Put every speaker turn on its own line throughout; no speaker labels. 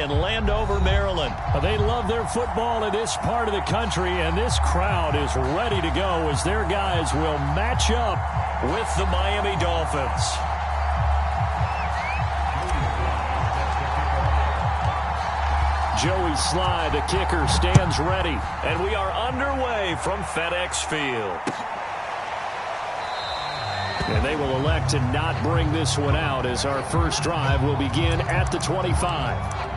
in Landover, Maryland.
They love their football in this part of the country, and this crowd is ready to go as their guys will match up
with the Miami Dolphins.
Joey Sly, the kicker, stands ready.
And we are underway from FedEx Field.
And they will elect to not bring this one out as our first drive will begin at the 25.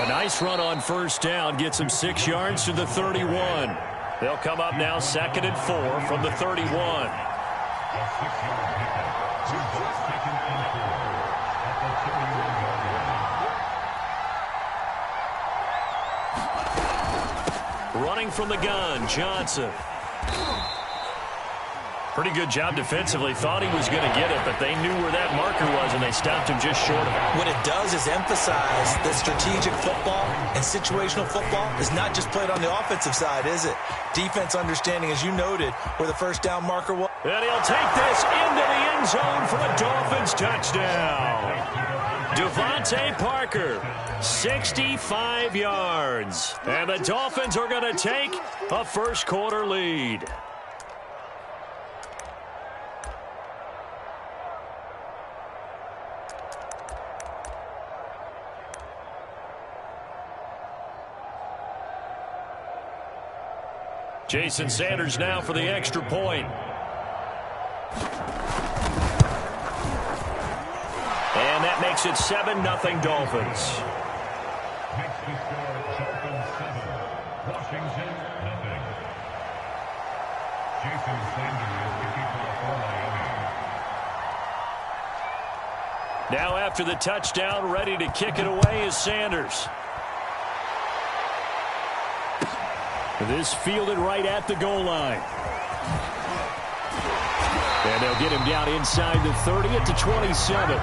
Nice run on first down, gets him 6 yards to the 31.
They'll come up now 2nd and 4 from the 31. Running from the gun, Johnson. Pretty good job defensively. Thought he was going to get it, but they knew where that marker was, and they stopped him just short of it.
What it does is emphasize that strategic football and situational football is not just played on the offensive side, is it? Defense understanding, as you noted, where the first down marker was.
And he'll take this into the end zone for a Dolphins touchdown. Devontae Parker, 65 yards. And the Dolphins are going to take a first-quarter lead. Jason Sanders now for the extra point. And that makes it 7-0 Dolphins. Now after the touchdown, ready to kick it away is Sanders.
This fielded right at the goal line. And they'll get him down inside the 30 at the 27.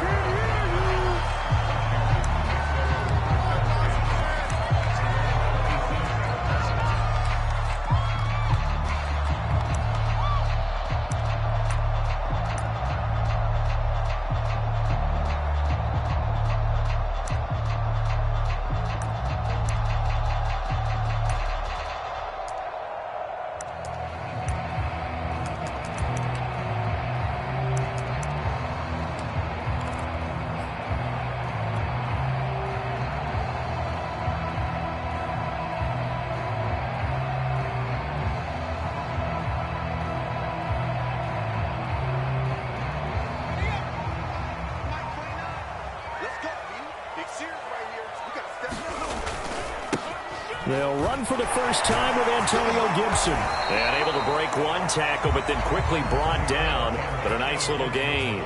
They'll run for the first time with Antonio Gibson.
And able to break one tackle, but then quickly brought down. But a nice little gain.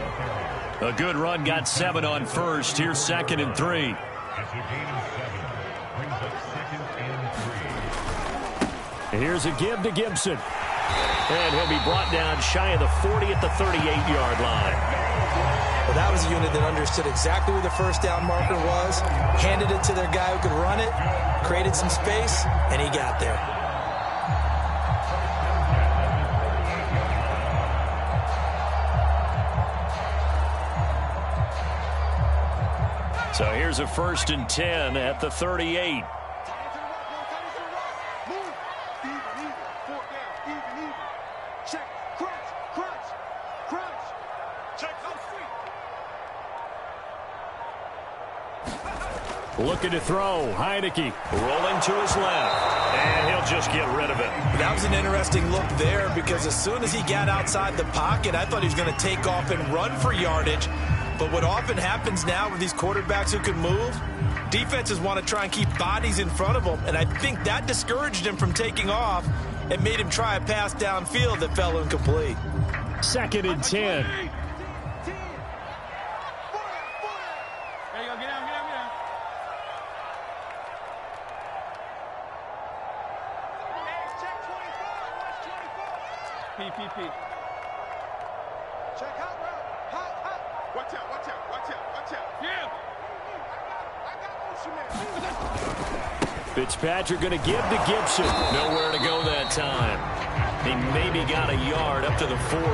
A good run, got 7 on first. Here's 2nd and 3. Here's a give to Gibson.
And he'll be brought down shy of the 40 at the 38-yard line.
Well, that was a unit that understood exactly where the first down marker was, handed it to their guy who could run it, created some space, and he got there.
So here's a 1st and 10 at the 38.
Looking to throw. Heineke
rolling to his left. And he'll just get rid of it.
That was an interesting look there because as soon as he got outside the pocket, I thought he was going to take off and run for yardage. But what often happens now with these quarterbacks who can move, defenses want to try and keep bodies in front of them, and I think that discouraged him from taking off and made him try a pass downfield that fell incomplete.
2nd and 10.
PPP. Check out, bro. Hot. Watch out, watch out, watch out, watch out. Yeah. I got motion there.
Fitzpatrick going to give to Gibson.
Nowhere to go that time. He maybe got a yard up to the 40.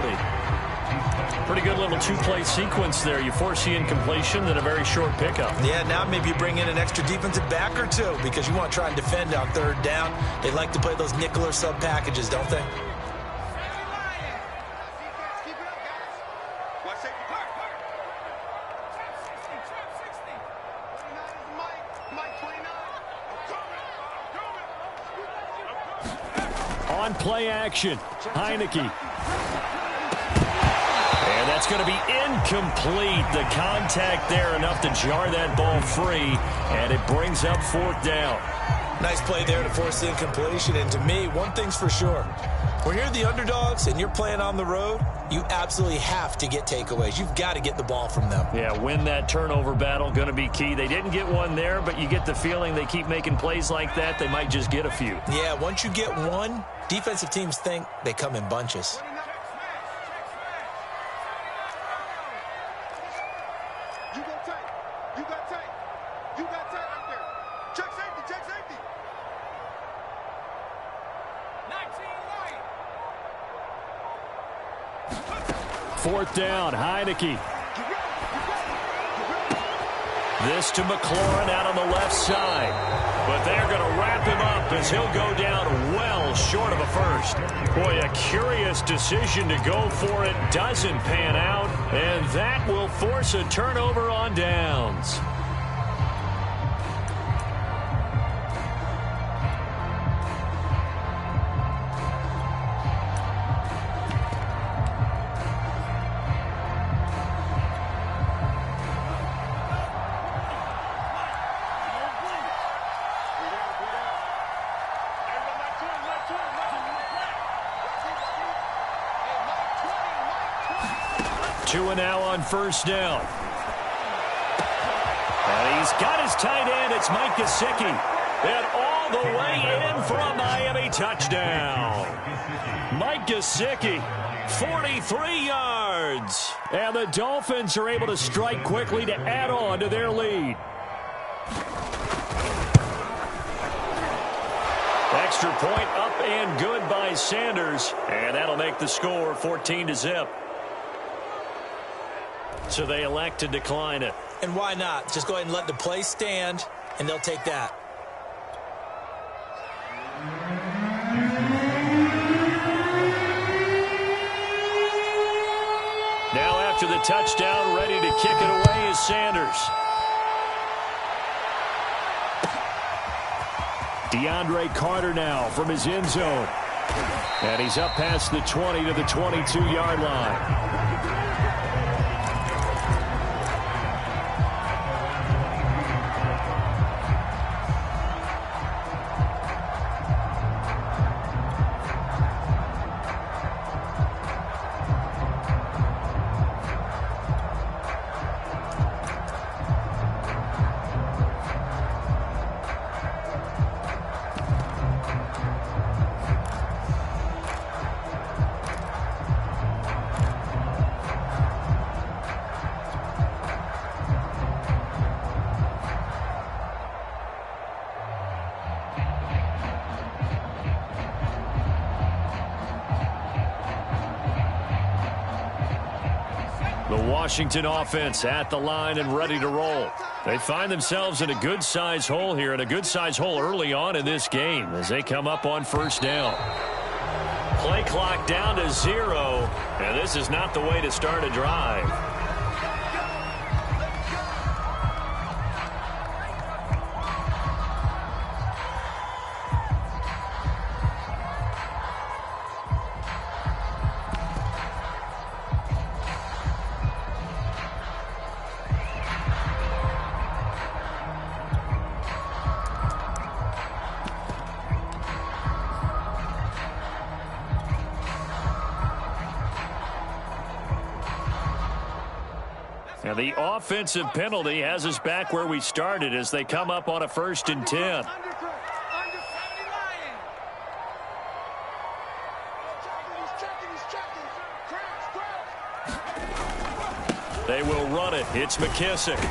Pretty good little two-play sequence there. You force the incompletion, then a very short pickup.
Yeah, now maybe you bring in an extra defensive back or two because you want to try and defend on 3rd down. They like to play those nickel or sub packages, don't they?
On play action, Heineke. And that's going to be incomplete. The contact there enough to jar that ball free, and it brings up 4th down.
Nice play there to force the incompletion. And to me, one thing's for sure. When you're the underdogs and you're playing on the road, you absolutely have to get takeaways. You've got to get the ball from them.
Yeah, win that turnover battle, going to be key. They didn't get one there, but you get the feeling they keep making plays like that, they might just get a few.
Yeah, once you get one, defensive teams think they come in bunches.
You got tight. You got tight. You got tight right there. Check safety. Check safety. 19 right.
4th down, Heineke. This to McLaurin out on the left side. But they're going to wrap him up as he'll go down well short of a first. Boy, a curious decision to go for it. Doesn't pan out. And that will force a turnover on downs. Two and now on 1st down. And he's got his tight end. It's Mike Gesicki. And all the way in for a Miami touchdown. Mike Gesicki, 43 yards. And the Dolphins are able to strike quickly to add on to their lead. Extra point up and good by Sanders. And that'll make the score 14-0. So they elect to decline it.
And why not? Just go ahead and let the play stand, and they'll take that.
Now after the touchdown, ready to kick it away is Sanders. DeAndre Carter now from his end zone. And he's up past the 20 to the 22-yard line. Washington offense at the line and ready to roll. They find themselves in a good-sized hole here, and a good-sized hole early on in this game as they come up on 1st down. Play clock down to 0, and this is not the way to start a drive.
And the offensive penalty has us back where we started as they come up on a 1st and 10. They will run it. It's McKissick.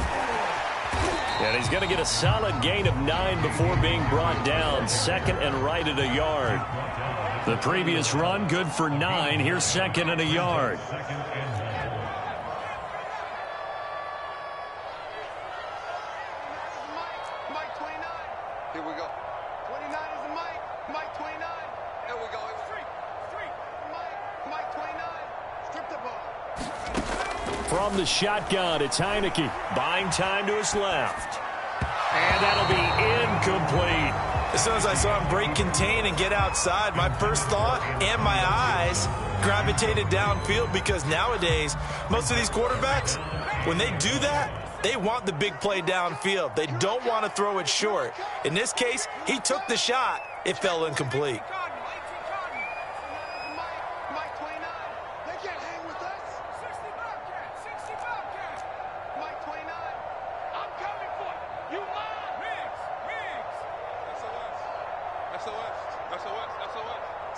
And he's going to get a solid gain of 9 before being brought down. 2nd and right at a yard. The previous run, good for 9. Here's 2nd and a yard.
Mike 29. Here we go. 29 is a Mike. Mike 29. There we go. Three. Mike 29. Strip the ball.
From the shotgun, it's Heineke. Buying time to his left. And that'll be incomplete.
As soon as I saw him break contain and get outside, my first thought and my eyes gravitated downfield, because nowadays, most of these quarterbacks, when they do that, they want the big play downfield. They don't want to throw it short. In this case, he took the shot. It fell incomplete.
Mike 29. They can't hang with us. 60 Bobcat. Mike 29. I'm coming for you. You lie. Riggs. SOS.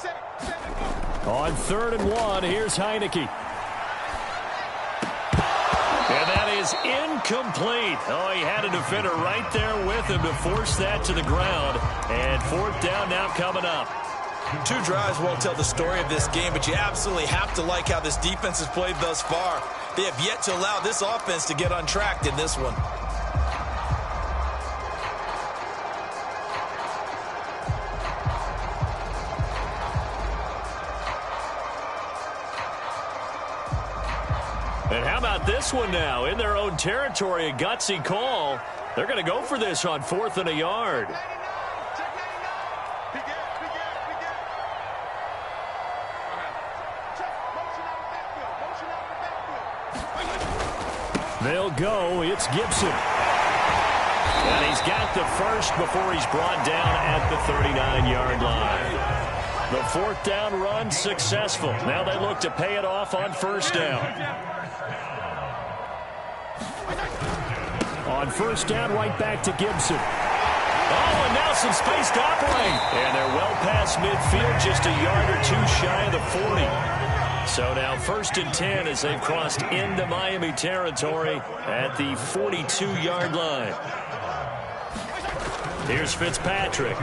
Set it.
On 3rd and 1, here's Heineke. And that is incomplete. Oh, he had a defender right there with him to force that to the ground. And 4th down now coming up.
2 drives won't tell the story of this game, but you absolutely have to like how this defense has played thus far. They have yet to allow this offense to get untracked in this one.
And how about this one now? In their own territory, a gutsy call. They're going to go for this on 4th and a yard. They'll go. It's Gibson. And he's got the first before he's brought down at the 39-yard line. The 4th down run successful. Now they look to pay it off on 1st down. On 1st down, right back to Gibson. Oh, and now some space to operate. And they're well past midfield, just a yard or 2 shy of the 40. So now 1st and 10 as they've crossed into Miami territory at the 42-yard line. Here's Fitzpatrick.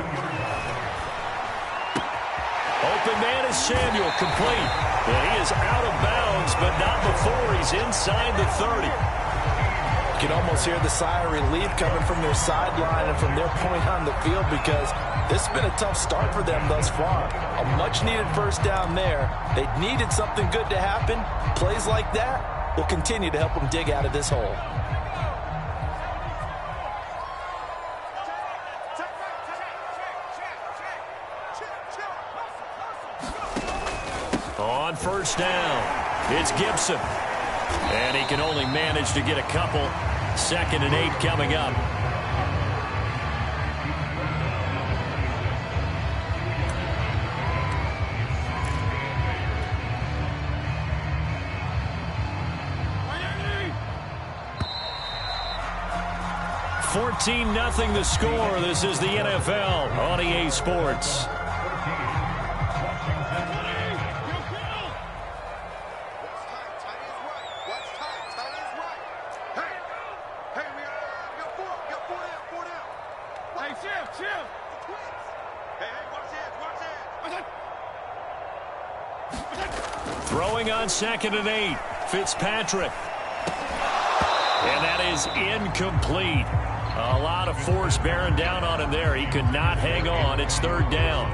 Open man is Samuel, complete. And he is out of bounds, but not before he's inside the 30.
You can almost hear the sigh of relief coming from their sideline and from their point on the field, because this has been a tough start for them thus far. A much-needed 1st down there. They needed something good to happen. Plays like that will continue to help them dig out of this hole.
On 1st down, it's Gibson. And he can only manage to get a couple. 2nd and 8 coming up. $14-0 the score. This is the NFL on EA Sports. Throwing on 2nd and 8. Fitzpatrick. And that is incomplete. A lot of force bearing down on him there. He could not hang on. It's 3rd down.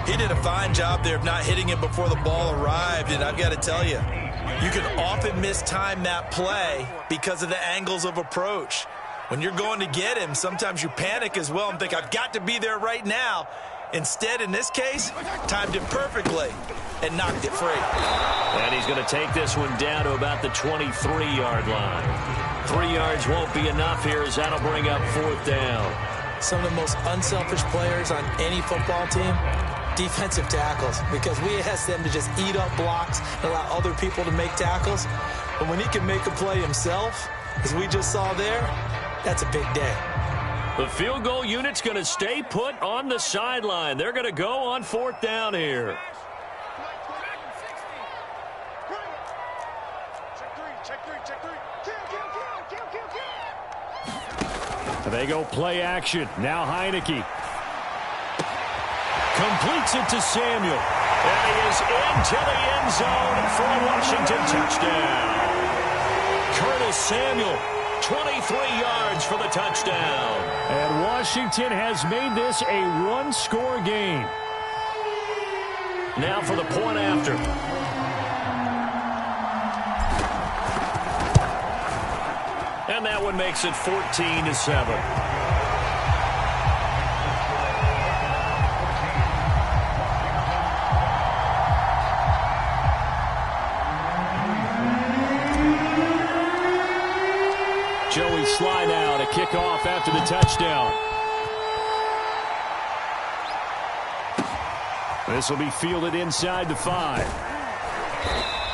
He did a fine job there of not hitting him before the ball arrived, and I've got to tell you, you can often mistime that play because of the angles of approach. When you're going to get him, sometimes you panic as well and think, I've got to be there right now. Instead, in this case, timed it perfectly and knocked it free.
And he's going to take this one down to about the 23-yard line. 3 yards won't be enough here as that'll bring up 4th down.
Some of the most unselfish players on any football team, defensive tackles, because we ask them to just eat up blocks and allow other people to make tackles. But when he can make a play himself, as we just saw there, that's a big day.
The field goal unit's going to stay put on the sideline. They're going to go on 4th down here. They go play action. Now Heineke. Completes it to Samuel. And he is into the end zone for a Washington touchdown. Curtis Samuel, 23 yards for the touchdown. And Washington has made this a one-score game. Now for the point after. And that one makes it 14-7. Joey Sly now to kick off after the touchdown. This will be fielded inside the 5.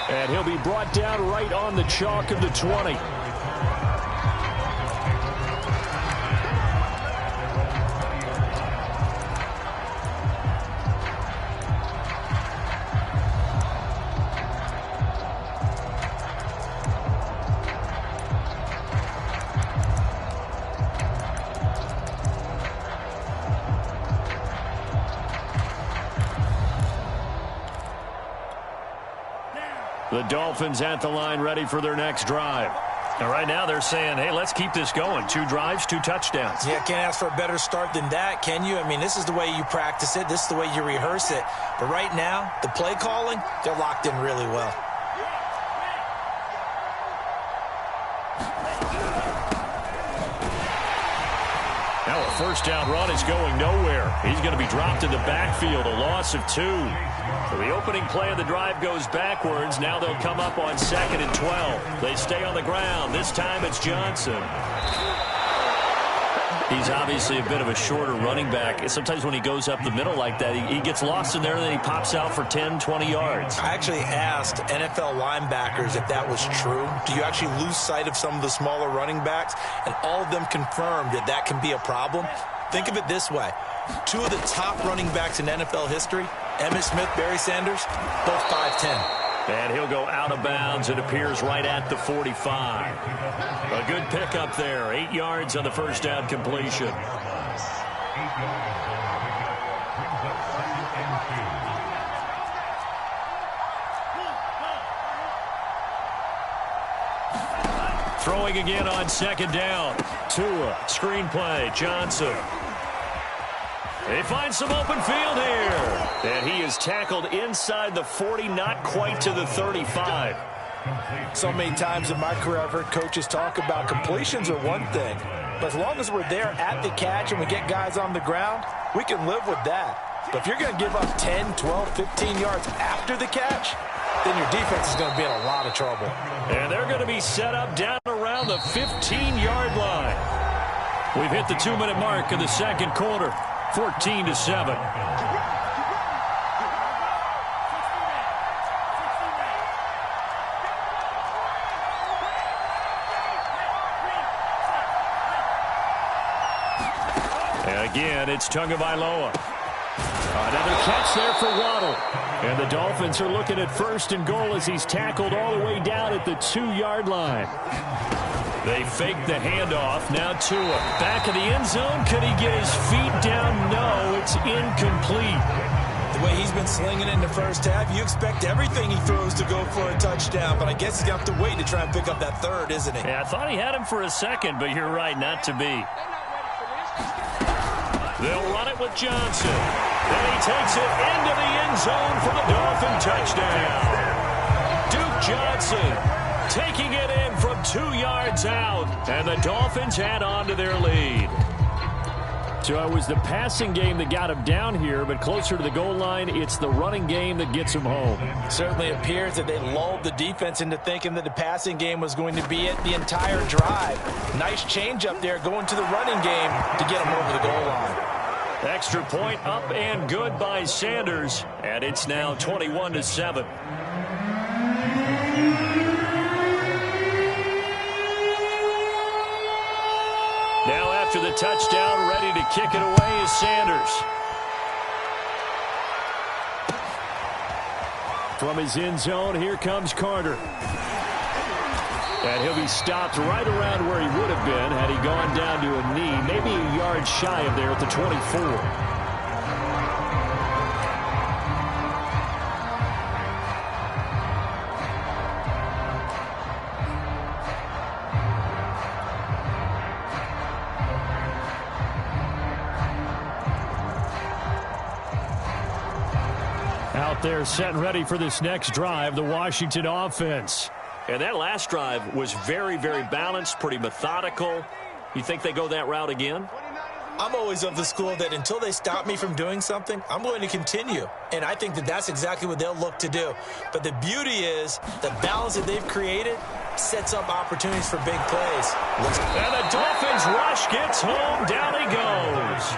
And he'll be brought down right on the chalk of the 20. The Dolphins at the line ready for their next drive. And right now they're saying, hey, let's keep this going. 2 drives, 2 touchdowns.
Yeah, can't ask for a better start than that, can you? I mean, this is the way you practice it. This is the way you rehearse it. But right now, the play calling, they're locked in really well.
Now a first down run is going nowhere. He's going to be dropped in the backfield, a loss of 2. So the opening play of the drive goes backwards. Now they'll come up on 2nd and 12. They stay on the ground. This time it's Johnson. He's obviously a bit of a shorter running back. Sometimes when he goes up the middle like that, he gets lost in there and then he pops out for 10, 20 yards.
I actually asked NFL linebackers if that was true. Do you actually lose sight of some of the smaller running backs? And all of them confirmed that that can be a problem. Think of it this way. 2 of the top running backs in NFL history, Emmitt Smith, Barry Sanders, both 5'10".
And he'll go out of bounds. It appears right at the 45. A good pickup there. 8 yards on the first down completion. Throwing again on 2nd down. Tua, screenplay, Johnson. They find some open field here. And he is tackled inside the 40, not quite to the 35.
So many times in my career I've heard coaches talk about completions are one thing. But as long as we're there at the catch and we get guys on the ground, we can live with that. But if you're going to give up 10, 12, 15 yards after the catch, then your defense is going to be in a lot of trouble.
And they're going to be set up down around the 15-yard line. We've hit the 2-minute mark of the second quarter. 14-7. And again, it's Tagovailoa. Another catch there for Waddle. And the Dolphins are looking at 1st and goal as he's tackled all the way down at the 2-yard line. They fake the handoff. Now Tua. Back of the end zone. Could he get his feet down? No, it's incomplete.
The way he's been slinging it in the first half, you expect everything he throws to go for a touchdown. But I guess he's going to have to wait to try and pick up that 3rd, isn't he?
Yeah, I thought he had him for a second, but you're right, not to be. They'll run it with Johnson. And he takes it into the end zone for the Dolphin touchdown. Duke Johnson taking it in from 2 yards out. And the Dolphins add on to their lead. So it was the passing game that got him down here, but closer to the goal line, it's the running game that gets him home.
Certainly appears that they lulled the defense into thinking that the passing game was going to be it the entire drive. Nice change up there going to the running game to get him over the goal line.
Extra point up and good by Sanders. And it's now 21-7. after the touchdown, ready to kick it away is Sanders. From his end zone, here comes Carter. And he'll be stopped right around where he would have been had he gone down to a knee, maybe a yard shy of there at the 24. Out there set and ready for this next drive, the Washington offense. And that last drive was very, very balanced, pretty methodical. You think they go that route again?
I'm always of the school that until they stop me from doing something, I'm going to continue. And I think that that's exactly what they'll look to do. But the beauty is the balance that they've created sets up opportunities for big plays.
And the Dolphins rush gets home. Down he goes.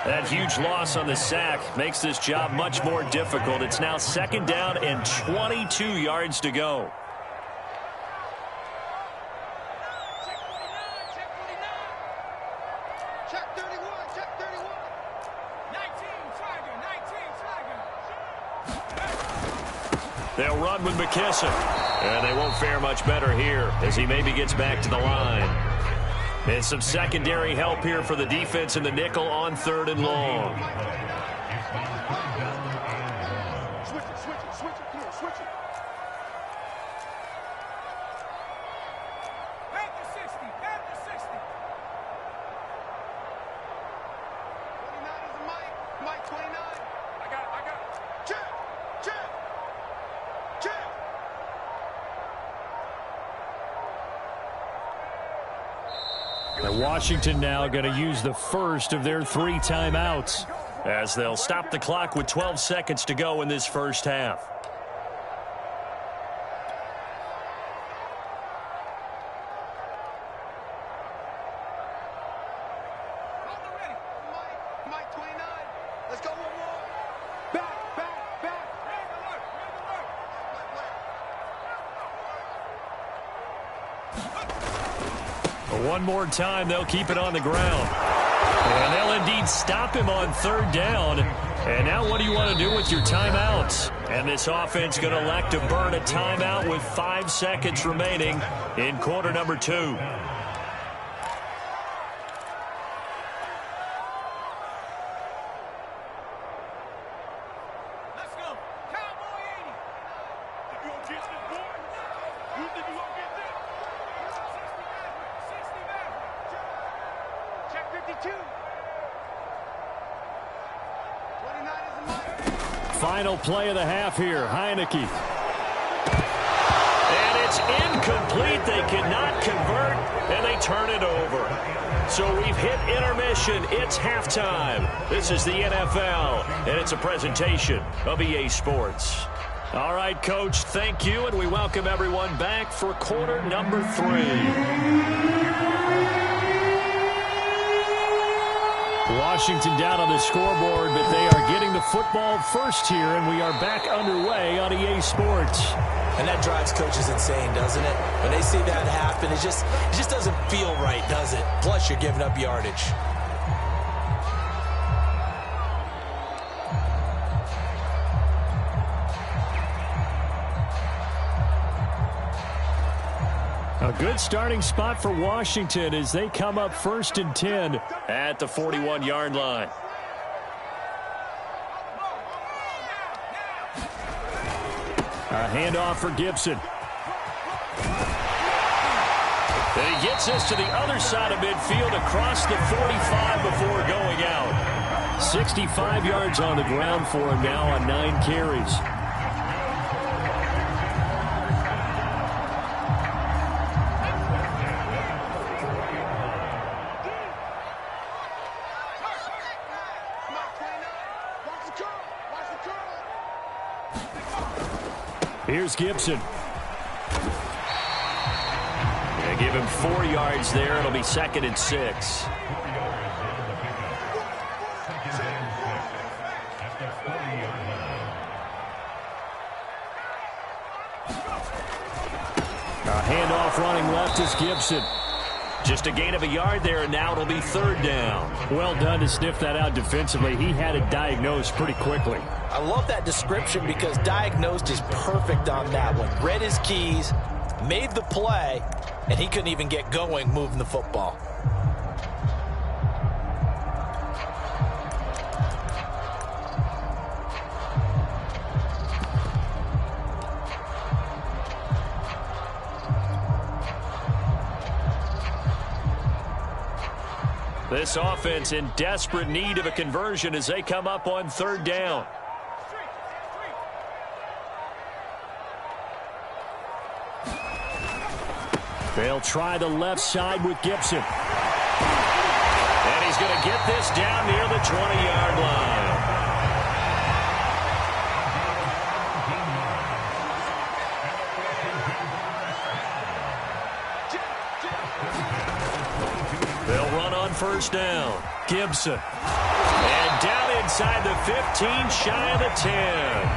That huge loss on the sack makes this job much more difficult. It's now 2nd down and 22 yards to go.
Check 31, check 31. 19,
They'll run with McKissick. And they won't fare much better here as he maybe gets back to the line. And some secondary help here for the defense in the nickel on 3rd and long.
Switch it, come on, switch it. Panther 60, Panther 60. 29 is a Mike 29. I got it. Check.
Washington now going to use the first of their 3 timeouts as they'll stop the clock with 12 seconds to go in this first half.
Mike 29. Let's go one more. Back.
One more time, they'll keep it on the ground. And they'll indeed stop him on 3rd down. And now what do you want to do with your timeouts? And this offense going to elect to burn a timeout with 5 seconds remaining in quarter number 2.
Let's go. Cowboy 80. Think you gonna get this, boy? You think you gonna get this? 60 back. Check 52. 29 is a Mike.
Final play of the half here, Heineke. And it's incomplete. They cannot convert, and they turn it over. So we've hit intermission. It's halftime. This is the NFL, and it's a presentation of EA Sports. All right, Coach, thank you, and we welcome everyone back for quarter number 3. Washington down on the scoreboard, but they are getting the football first here, and we are back underway on EA Sports.
And that drives coaches insane, doesn't it? When they see that happen, it just doesn't feel right, does it? Plus, you're giving up yardage.
A good starting spot for Washington as they come up 1st and 10 at the 41-yard line. A handoff for Gibson. And he gets us to the other side of midfield across the 45 before going out. 65 yards on the ground for him now on 9 carries. Here's Gibson. They give him 4 yards there. It'll be 2nd and 6. A handoff running left is Gibson. Just a gain of a yard there, and now it'll be third down.
Well done to sniff that out defensively. He had it diagnosed pretty quickly.
I love that description because diagnosed is perfect on that one. Read his keys, made the play, and he couldn't even get going moving the football.
This offense in desperate need of a conversion as they come up on third down.
They'll try the left side with Gibson.
And he's going to get this down near the 20-yard line. They'll run on first down.
Gibson.
And down inside the 15, shy of the 10.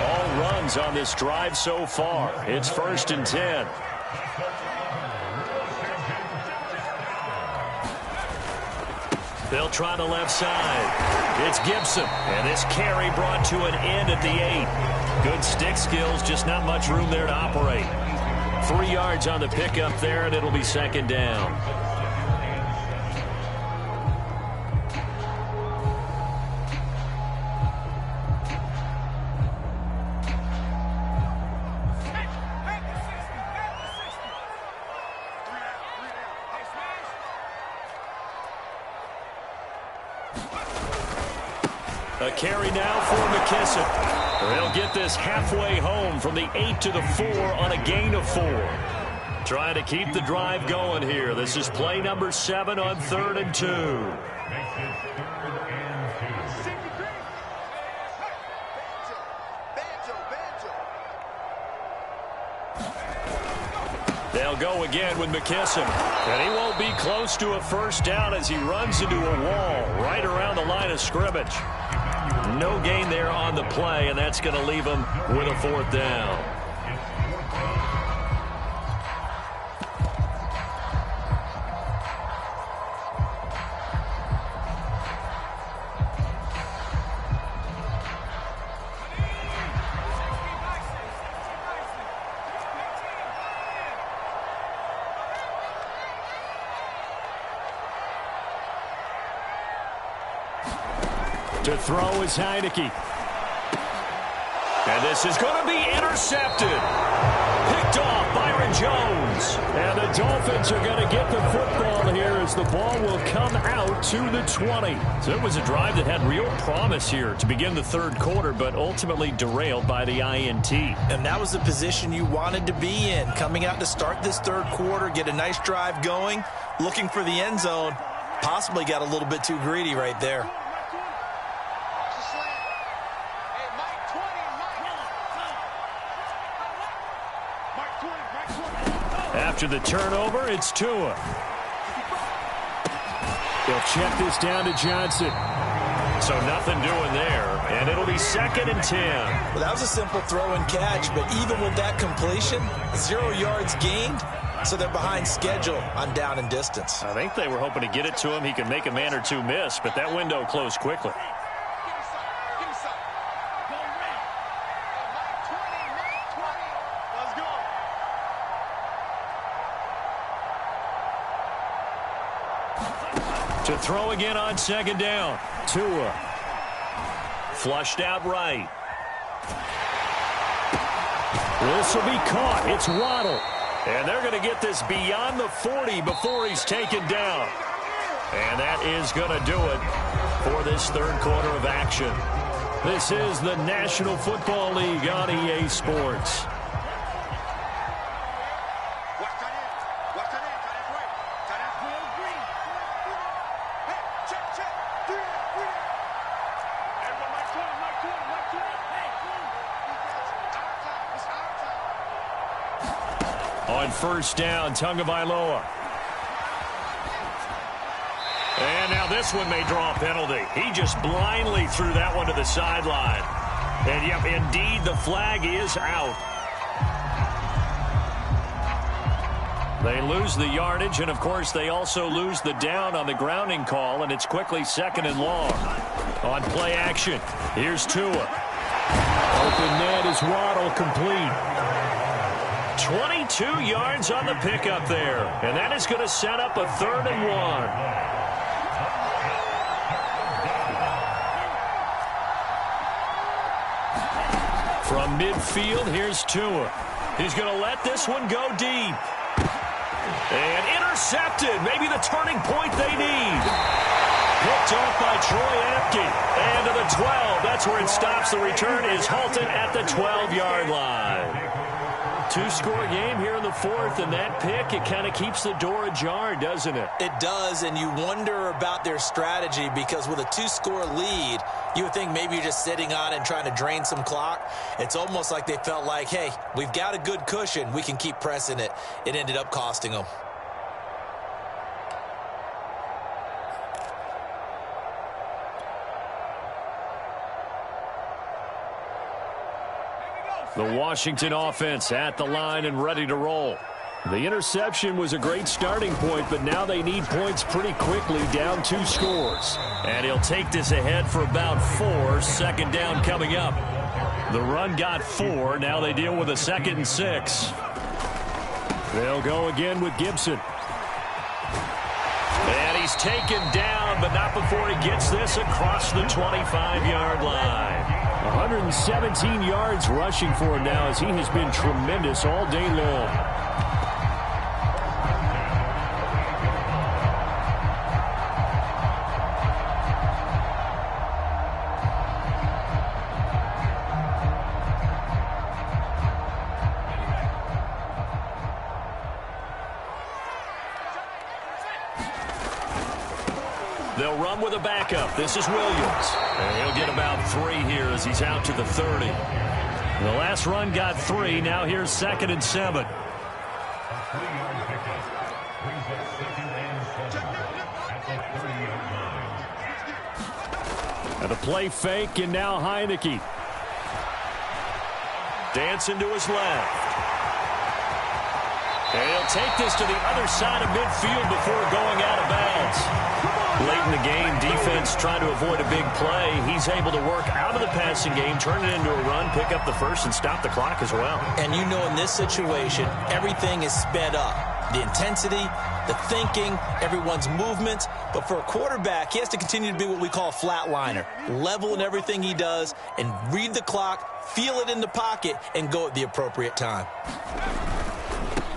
All runs on this drive so far. It's first and 10. They'll try the left side. It's Gibson. And this carry brought to an end at the 8. Good stick skills, just not much room there to operate. 3 yards on the pickup there, and it'll be second down. A carry now for McKissick. They'll get this halfway home from the 8 to the 4 on a gain of 4. Trying to keep the drive going here. This is play number 7 on 3rd and 2. They'll go again with McKissick. And he won't be close to a first down as he runs into a wall right around the line of scrimmage. No gain there on the play, and that's going to leave him with a 4th down.
To throw is Heineke.
And this is going to be intercepted. Picked off Byron Jones.
And the Dolphins are going to get the football here as the ball will come out to the 20.
So it was a drive that had real promise here to begin the third quarter, but ultimately derailed by the INT.
And that was the position you wanted to be in. Coming out to start this third quarter, get a nice drive going, looking for the end zone. Possibly got a little bit too greedy right there.
After the turnover, it's Tua. They'll check this down to Johnson.
So nothing doing there, and it'll be 2nd and 10.
Well, that was a simple throw and catch, but even with that completion, 0 yards gained, so they're behind schedule on down and distance.
I think they were hoping to get it to him. He could make a man or two miss, but that window closed quickly. To throw again on 2nd down.
Tua.
Flushed out right.
This will be caught. It's Waddle.
And they're going to get this beyond the 40 before he's taken down. And that is going to do it for this third quarter of action. This is the National Football League on EA Sports. On first down, Tagovailoa. And now this one may draw a penalty. He just blindly threw that one to the sideline. And, yep, indeed, the flag is out. They lose the yardage, and, of course, they also lose the down on the grounding call, and it's quickly 2nd and long. On play action, here's Tua. Open net is Waddle, complete. 22 yards on the pickup there, and that is going to set up a 3rd and 1. From midfield, here's Tua. He's going to let this one go deep. And intercepted. Maybe the turning point they need. Picked off by Troy Apke. And to the 12. That's where it stops. The return is halted at the 12-yard line. 2-score game here in the 4th, and that pick, it kind of keeps the door ajar, doesn't it?
It does, and you wonder about their strategy because with a 2-score lead, you would think maybe you're just sitting on it and trying to drain some clock. It's almost like they felt like, hey, we've got a good cushion. We can keep pressing it. It ended up costing them.
The Washington offense at the line and ready to roll. The interception was a great starting point, but now they need points pretty quickly, down 2 scores. And he'll take this ahead for about 4, 2nd down coming up. The run got 4, now they deal with a 2nd and 6. They'll go again with Gibson. And he's taken down, but not before he gets this across the 25-yard line. 117 yards rushing for him now as he has been tremendous all day long. They'll run with a backup. This is Williams. And he'll get about 3 here as he's out to the 30. The last run got 3. Now here's 2nd and 7. And the play fake, and now Heineke. Dancing to his left. And he'll take this to the other side of midfield before going out of bounds. Late in the game, defense trying to avoid a big play. He's able to work out of the passing game, turn it into a run, pick up the first, and stop the clock as well.
And you know in this situation, everything is sped up. The intensity, the thinking, everyone's movements. But for a quarterback, he has to continue to be what we call a flatliner. Level in everything he does and read the clock, feel it in the pocket, and go at the appropriate time.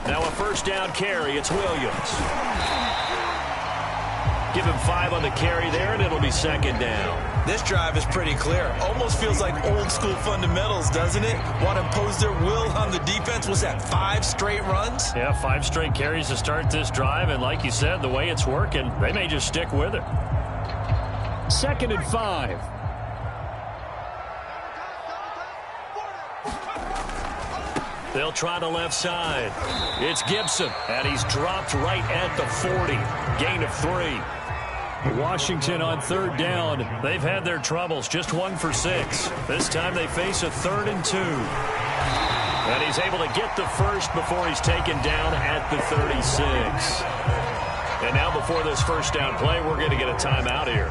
Now a 1st down carry. It's Williams. Give him 5 on the carry there, and it'll be 2nd down.
This drive is pretty clear. Almost feels like old school fundamentals, doesn't it? Want to impose their will on the defense. Was that 5 straight runs?
Yeah, 5 straight carries to start this drive, and like you said, the way it's working, they may just stick with it. 2nd and 5. They'll try the left side. It's Gibson, and he's dropped right at the 40. Gain of 3. Washington on 3rd down. They've had their troubles, just 1 for 6. This time they face a 3rd and 2. And he's able to get the first before he's taken down at the 36. And now before this 1st down play, we're going to get a timeout here.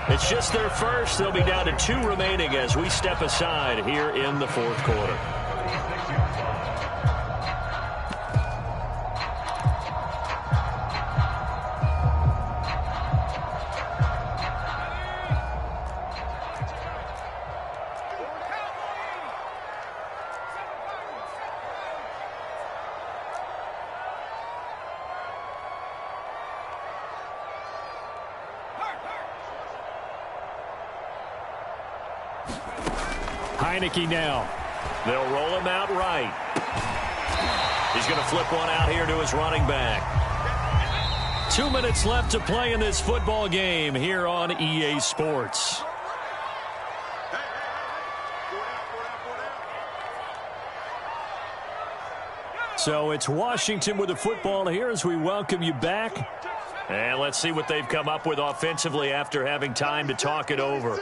It's just their first. They'll be down to 2 remaining as we step aside here in the 4th quarter. Heineke now. They'll roll him out right. He's going to flip one out here to his running back. 2 minutes left to play in this football game here on EA Sports. So it's Washington with the football here as we welcome you back. And let's see what they've come up with offensively after having time to talk it over.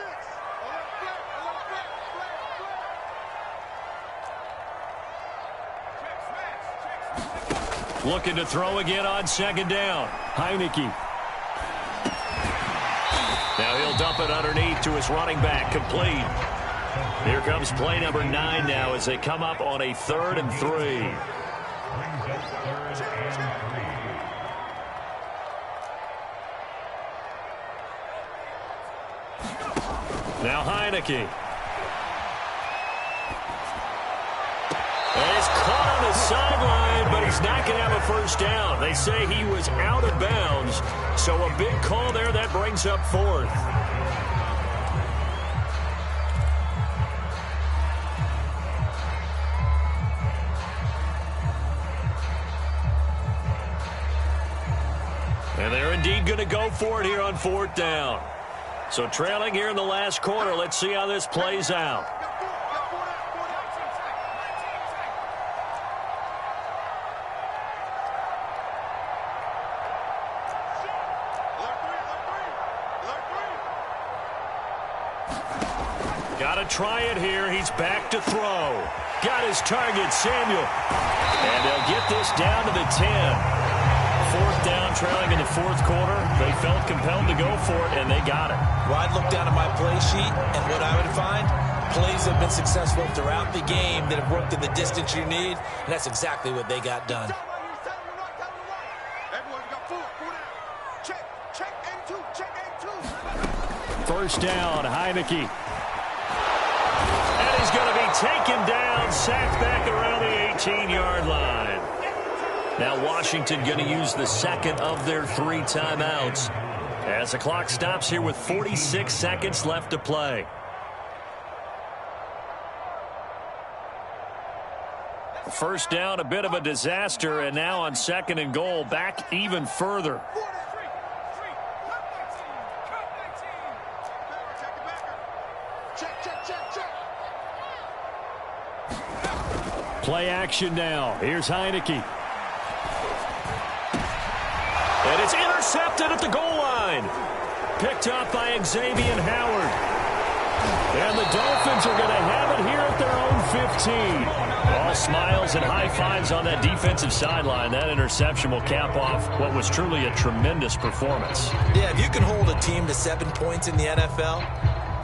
Looking to throw again on second down. Heineke. Now he'll dump it underneath to his running back. Complete. Here comes play number 9 now as they come up on a 3rd and 3. Now Heineke. And he's caught on the sideline, but he's not going to have a first down. They say he was out of bounds, so a big call there that brings up 4th. And they're indeed going to go for it here on 4th down. So trailing here in the last quarter. Let's see how this plays out. Got to try it here. He's back to throw. Got his target, Samuel. And they'll get this down to the 10. 4th down, trailing in the 4th quarter. They felt compelled to go for it, and they got it.
Well, I'd look down at my play sheet, and what I would find, plays have been successful throughout the game that have worked in the distance you need, and that's exactly what they got done.
First down, Heineke. And he's going to be taken down, sacked back around the 18-yard line. Now Washington going to use the second of their 3 timeouts as the clock stops here with 46 seconds left to play. First down, a bit of a disaster, and now on 2nd and goal, back even further. Play action now. Here's Heineke. And it's intercepted at the goal line. Picked up by Xavier Howard. And the Dolphins are going to have it here at their own 15. All smiles and high fives on that defensive sideline. That interception will cap off what was truly a tremendous performance.
Yeah, if you can hold a team to 7 points in the NFL,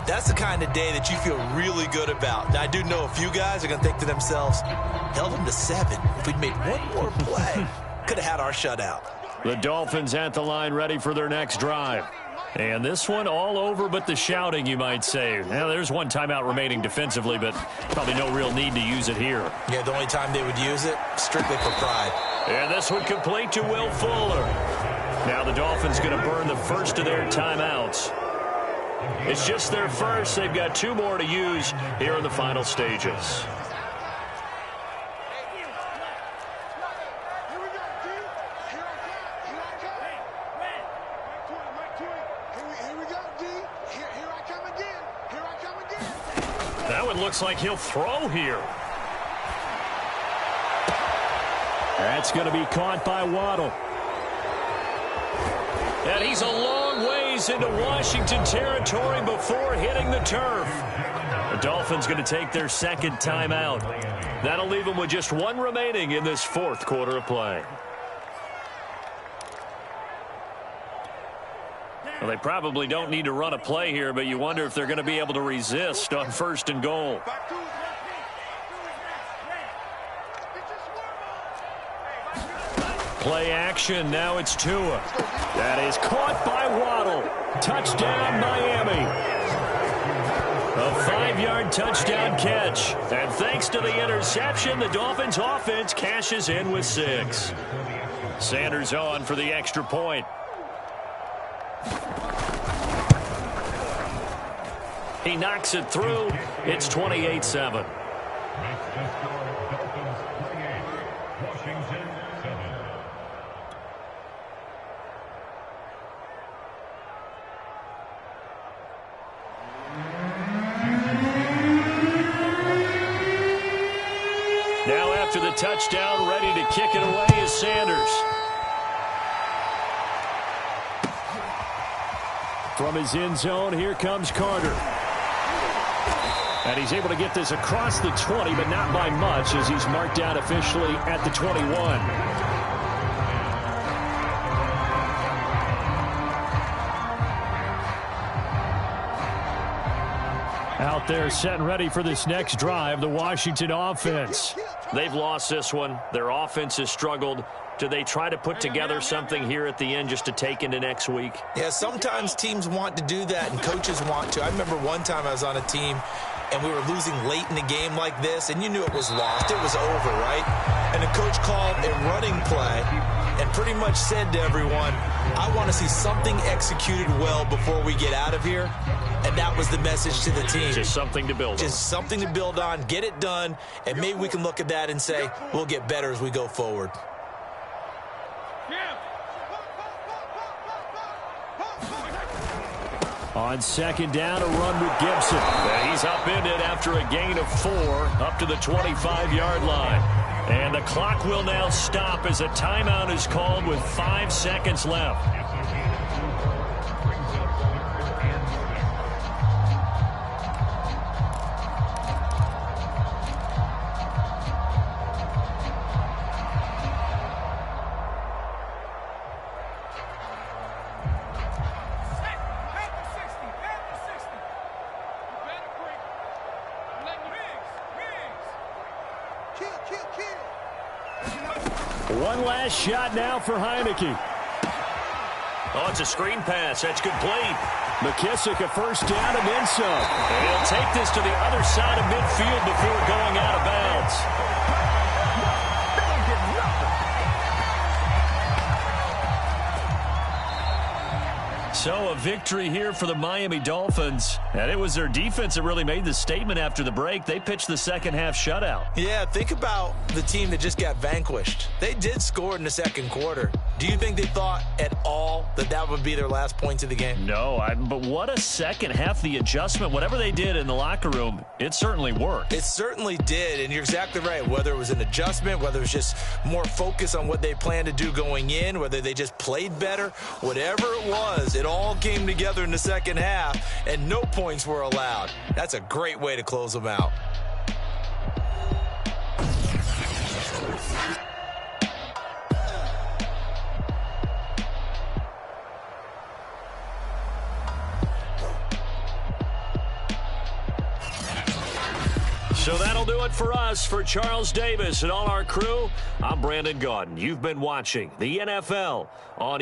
that's the kind of day that you feel really good about. Now, I do know a few guys are going to think to themselves, held them to 7. If we'd made one more play, could have had our shutout.
The Dolphins at the line ready for their next drive. And this one all over but the shouting, you might say. Now, there's one timeout remaining defensively, but probably no real need to use it here.
Yeah, the only time they would use it, strictly for pride.
And this one complete to Will Fuller. Now the Dolphins going to burn the first of their timeouts. It's just their first. They've got 2 more to use here in the final stages. That one looks like he'll throw here. That's going to be caught by Waddle. And he's a long ways into Washington territory before hitting the turf. The Dolphins going to take their 2nd timeout. That'll leave them with just 1 remaining in this 4th quarter of play. Well, they probably don't need to run a play here, but you wonder if they're going to be able to resist on 1st and goal. Play action. Now it's Tua. That is caught by Waddle. Touchdown, Miami. A 5-yard touchdown catch. And thanks to the interception, the Dolphins offense cashes in with 6. Sanders on for the extra point. He knocks it through. It's 28-7. Now after the touchdown, ready to kick it away is Sanders. From his end zone, here comes Carter. And he's able to get this across the 20, but not by much, as he's marked out officially at the 21. Out there set and ready for this next drive, the Washington offense.
They've lost this one. Their offense has struggled. Do they try to put together something here at the end just to take into next week?
Yeah, sometimes teams want to do that and coaches want to. I remember one time I was on a team and we were losing late in the game like this, and you knew it was lost. It was over, right? And the coach called a running play and pretty much said to everyone, I want to see something executed well before we get out of here. And that was the message to the team.
Just something to build on.
Just something to build on, get it done, and maybe we can look at that and say, we'll get better as we go forward.
On second down, a run with Gibson.
And he's upended after a gain of 4 up to the 25-yard line. And the clock will now stop as a timeout is called with 5 seconds left.
One last shot now for Heineke.
Oh, it's a screen pass. That's complete.
McKissick a first down and then some.
And he'll take this to the other side of midfield before going out of bounds.
So a victory here for the Miami Dolphins. And it was their defense that really made the statement after the break. They pitched the second half shutout.
Yeah, think about the team that just got vanquished. They did score in the second quarter. Do you think they thought at all that that would be their last points of the game?
No, but what a second half. The adjustment, whatever they did in the locker room, it certainly worked.
It certainly did, and you're exactly right. Whether it was an adjustment, whether it was just more focus on what they planned to do going in, whether they just played better, whatever it was, it all came together in the second half, and no points were allowed. That's a great way to close them out.
So that'll do it for us. For Charles Davis and all our crew, I'm Brandon Gaudin. You've been watching the NFL on